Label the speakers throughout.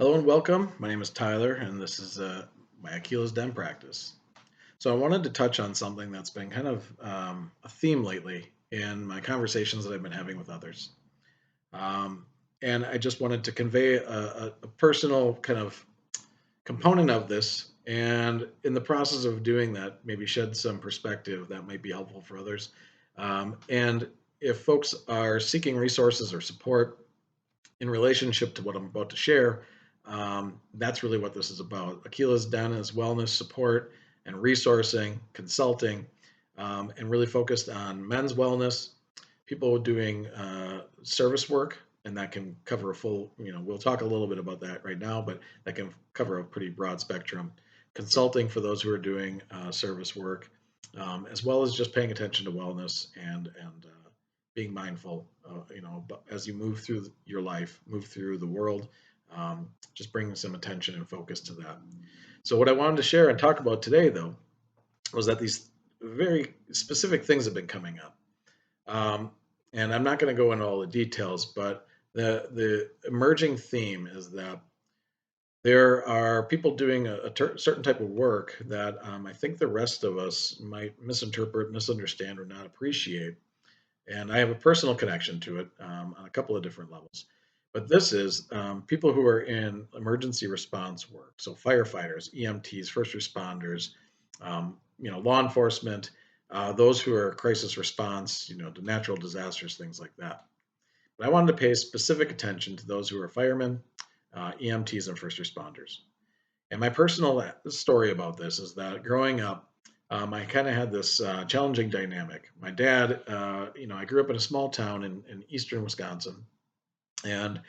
Speaker 1: Hello and welcome. My name is Tyler, and this is my Akela's Den practice. So, I wanted to touch on something that's been kind of a theme lately in my conversations that I've been having with others. Um, and I just wanted to convey a personal kind of component of this. And in the process of doing that, maybe shed some perspective that might be helpful for others. And if folks are seeking resources or support, in relationship to what I'm about to share, that's really what this is about. Akila's Den is wellness support and resourcing, consulting, and really focused on men's wellness, people doing service work, and that can cover a full, we'll talk a little bit about that right now, but that can cover a pretty broad spectrum. Consulting for those who are doing service work, as well as just paying attention to wellness and being mindful, as you move through your life, move through the world, just bringing some attention and focus to that. So, what I wanted to share and talk about today, though, was that these very specific things have been coming up. Um, and I'm not going to go into all the details, but the emerging theme is that there are people doing a certain type of work that I think the rest of us might misinterpret, misunderstand, or not appreciate. And I have a personal connection to it on a couple of different levels. But this is people who are in emergency response work, so firefighters, EMTs, first responders, law enforcement, those who are crisis response, to natural disasters, things like that. But I wanted to pay specific attention to those who are firemen, EMTs, and first responders. And my personal story about this is that growing up, I kind of had this challenging dynamic. My dad, I grew up in a small town in eastern Wisconsin. And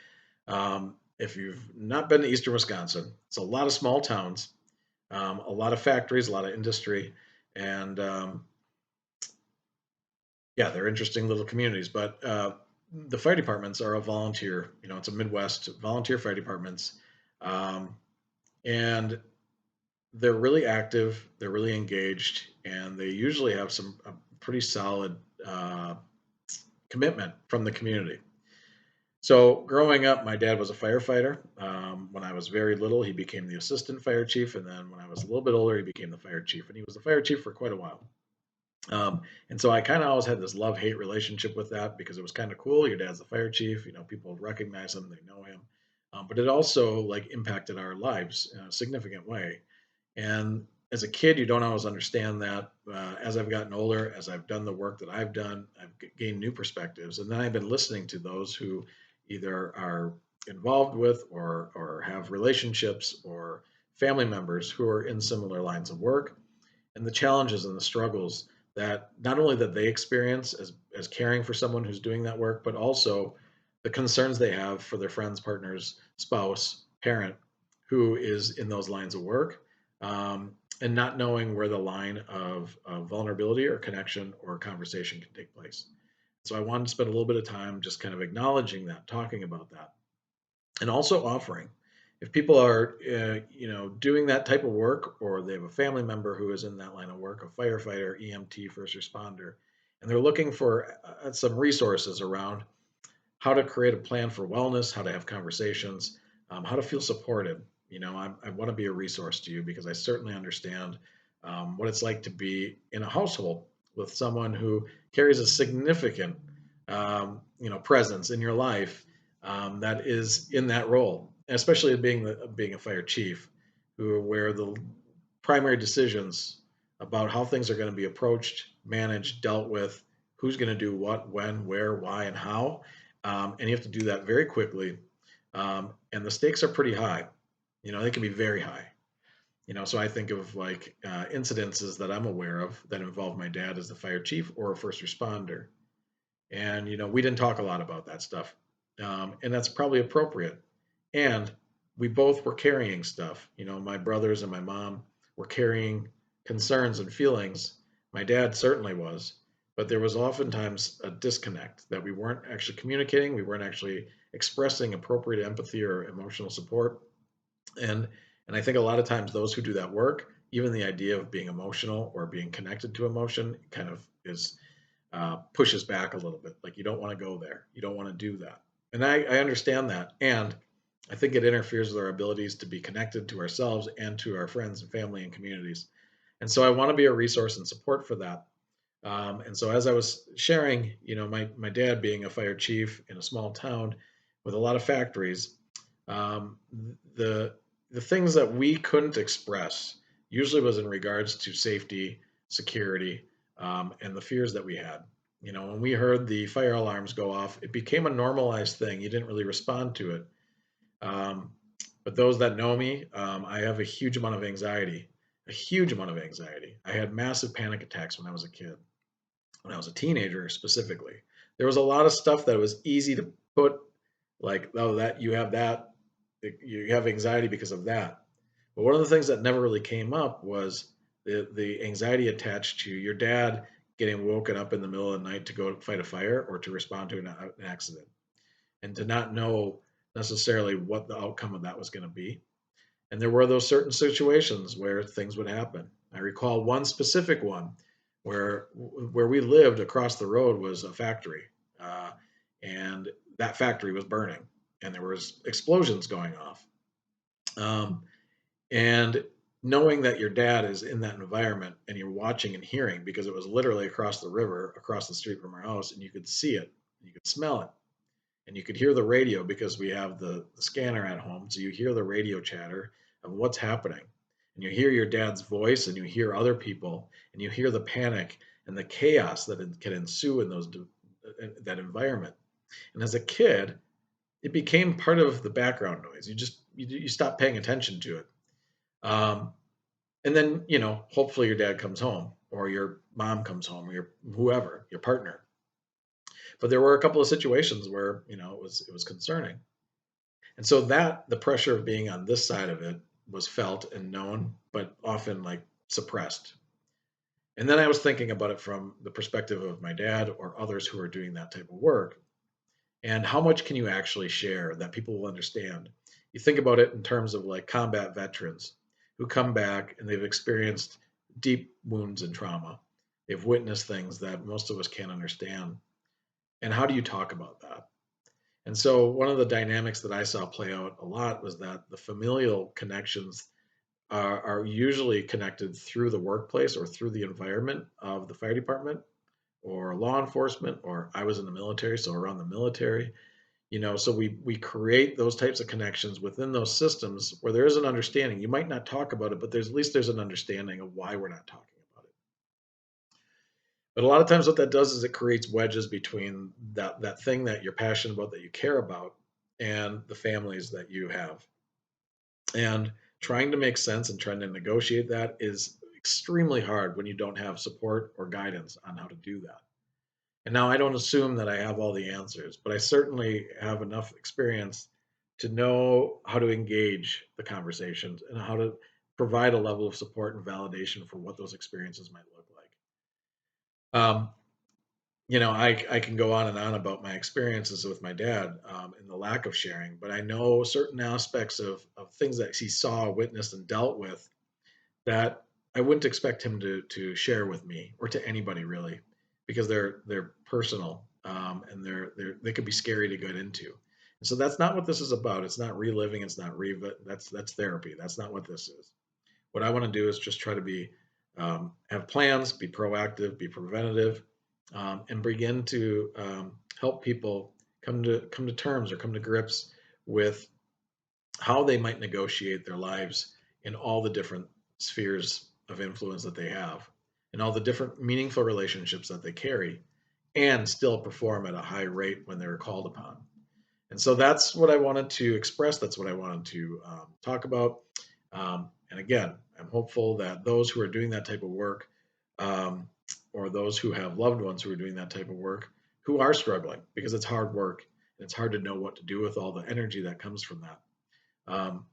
Speaker 1: if you've not been to eastern Wisconsin, it's a lot of small towns, a lot of factories, a lot of industry. And yeah, they're interesting little communities. But the fire departments are a volunteer, it's a Midwest volunteer fire departments. Um, and they're really active, they're really engaged, and they usually have some a pretty solid commitment from the community. So, growing up, my dad was a firefighter. When I was very little, he became the assistant fire chief, and then when I was a little bit older, he became the fire chief, and he was the fire chief for quite a while. And so I kind of always had this love-hate relationship with that because it was kind of cool. Your dad's the fire chief, people recognize him, they know him, but it also like impacted our lives in a significant way. And as a kid, you don't always understand that. As I've gotten older, as I've done the work that I've done, I've gained new perspectives. And then I've been listening to those who either are involved with or have relationships or family members who are in similar lines of work, and the challenges and the struggles that not only that they experience as caring for someone who's doing that work, but also the concerns they have for their friends, partners, spouse, parent who is in those lines of work, and not knowing where the line of vulnerability or connection or conversation can take place. So I wanted to spend a little bit of time just kind of acknowledging that, talking about that, and also offering. If people are, doing that type of work, or they have a family member who is in that line of work, a firefighter, EMT, first responder, and they're looking for some resources around how to create a plan for wellness, how to have conversations, how to feel supported. I want to be a resource to you because I certainly understand what it's like to be in a household with someone who carries a significant, presence in your life that is in that role, especially being a fire chief, where the primary decisions about how things are going to be approached, managed, dealt with, who's going to do what, when, where, why, and how. And you have to do that very quickly. And the stakes are pretty high. They can be very high. So I think of like incidences that I'm aware of that involve my dad as the fire chief or a first responder. And, we didn't talk a lot about that stuff. And that's probably appropriate. And we both were carrying stuff. My brothers and my mom were carrying concerns and feelings. My dad certainly was. But there was oftentimes a disconnect that we weren't actually communicating. We weren't actually expressing appropriate empathy or emotional support. And and I think a lot of times those who do that work, even the idea of being emotional or being connected to emotion kind of is pushes back a little bit. Like you don't want to go there. You don't want to do that. And I understand that. And I think it interferes with our abilities to be connected to ourselves and to our friends and family and communities. And so I want to be a resource and support for that. And so as I was sharing, my dad being a fire chief in a small town with a lot of factories, um, the the things that we couldn't express usually was in regards to safety, security, and the fears that we had. When we heard the fire alarms go off, it became a normalized thing. You didn't really respond to it. Um, but those that know me, I have a huge amount of anxiety, a huge amount of anxiety. I had massive panic attacks when I was a kid, when I was a teenager specifically. There was a lot of stuff that was easy to put, like, oh, that you have anxiety because of that. But one of the things that never really came up was the anxiety attached to your dad getting woken up in the middle of the night to go fight a fire or to respond to an accident, and to not know necessarily what the outcome of that was going to be. And there were those certain situations where things would happen. I recall one specific one where we lived across the road was a factory, uh, and that factory was burning, and there was explosions going off. Um, and knowing that your dad is in that environment and you're watching and hearing, because it was literally across the river, across the street from our house, and you could see it, you could smell it, and you could hear the radio because we have the scanner at home. So you hear the radio chatter of what's happening. And you hear your dad's voice and you hear other people and you hear the panic and the chaos that can ensue in that environment. And as a kid, it became part of the background noise. You stop paying attention to it. Um, and then, hopefully your dad comes home or your mom comes home or your whoever, your partner. But there were a couple of situations where, it was concerning. And so that the pressure of being on this side of it was felt and known, but often like suppressed. And then I was thinking about it from the perspective of my dad or others who are doing that type of work. And how much can you actually share that people will understand? You think about it in terms of like combat veterans who come back and they've experienced deep wounds and trauma. They've witnessed things that most of us can't understand. And how do you talk about that? And so one of the dynamics that I saw play out a lot was that the familial connections are usually connected through the workplace or through the environment of the fire department or law enforcement, or I was in the military, so around the military. So we create those types of connections within those systems where there is an understanding. You might not talk about it, but there's at least there's an understanding of why we're not talking about it. But a lot of times what that does is it creates wedges between that thing that you're passionate about, that you care about, and the families that you have. And trying to make sense and trying to negotiate that is extremely hard when you don't have support or guidance on how to do that. And now I don't assume that I have all the answers, but I certainly have enough experience to know how to engage the conversations and how to provide a level of support and validation for what those experiences might look like. I can go on and on about my experiences with my dad, and the lack of sharing, but I know certain aspects of things that he saw, witnessed, and dealt with that I wouldn't expect him to share with me or to anybody really, because they're personal, and they could be scary to get into. And so that's not what this is about. It's not reliving. It's not that's therapy. That's not what this is. What I want to do is just try to be have plans, be proactive, be preventative, and begin to help people come to terms or come to grips with how they might negotiate their lives in all the different spheres of influence that they have, and all the different meaningful relationships that they carry, and still perform at a high rate when they're called upon. And so that's what I wanted to express. That's what I wanted to talk about. And again, I'm hopeful that those who are doing that type of work, um, or those who have loved ones who are doing that type of work, who are struggling because it's hard work and it's hard to know what to do with all the energy that comes from that. Um,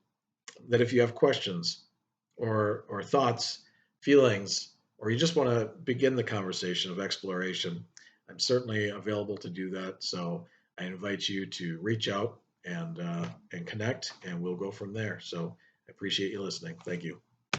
Speaker 1: that if you have questions or thoughts, feelings, or you just want to begin the conversation of exploration, I'm certainly available to do that. So I invite you to reach out and connect, and we'll go from there. So I appreciate you listening. Thank you.